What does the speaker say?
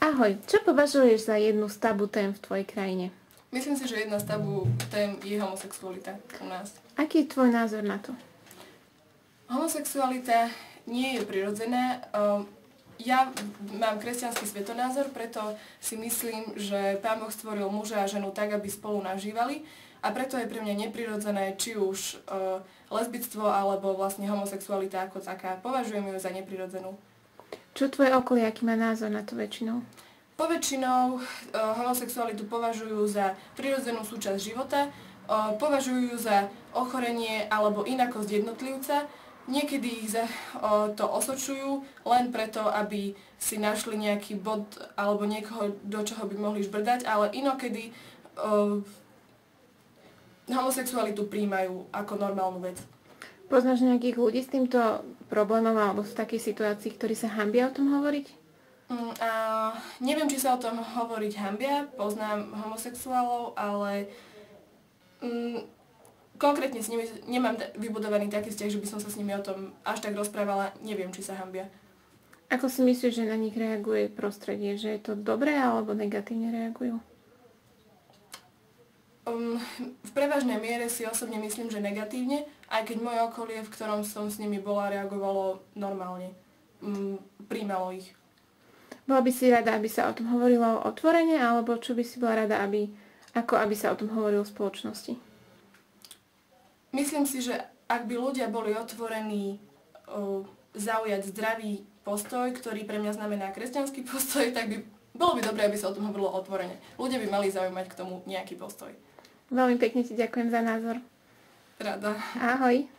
Ahoj, čo považuješ za jednu z tabu tém v tvojej krajine? Myslím si, že jedna z tabu tém je homosexualita u nás. Aký je tvoj názor na to? Homosexualita nie je prirodzená. Ja mám kresťanský svetonázor, preto si myslím, že Pán Boh stvoril muža a ženu tak, aby spolu nažívali. A preto je pre mňa neprirodzené, či už lesbictvo alebo vlastne homosexualita ako taká. Považujem ju za neprirodzenú. Čo tvoje okolie, aký má názor na to väčšinou? Poväčšinou homosexualitu považujú za prirodzenú súčasť života, považujú za ochorenie alebo inakosť jednotlivca. Niekedy ich to osočujú len preto, aby si našli nejaký bod alebo niekoho, do čoho by mohli žbrdať, ale inokedy homosexualitu príjmajú ako normálnu vec. Poznáš nejakých ľudí s týmto problémom alebo v takej situácii, ktorí sa hanbia o tom hovoriť? Neviem, či sa o tom hovoriť hanbia, poznám homosexuálov, ale konkrétne s nimi nemám vybudovaný taký vzťah, že by som sa s nimi o tom až tak rozprávala, neviem, či sa hanbia. Ako si myslíš, že na nich reaguje prostredie? Že je to dobré alebo negatívne reagujú? V prevažnej miere si osobne myslím, že negatívne, aj keď moje okolie, v ktorom som s nimi bola, reagovalo normálne. Prijímalo ich. Bola by si rada, aby sa o tom hovorilo otvorene, alebo čo by si bola rada, aby sa o tom hovorilo v spoločnosti? Myslím si, že ak by ľudia boli otvorení zaujať zdravý postoj, ktorý pre mňa znamená kresťanský postoj, tak bolo by dobré, aby sa o tom hovorilo otvorene. Ľudia by mali zaujímať k tomu nejaký postoj. Veľmi pekne ti ďakujem za názor. Rada. Ahoj.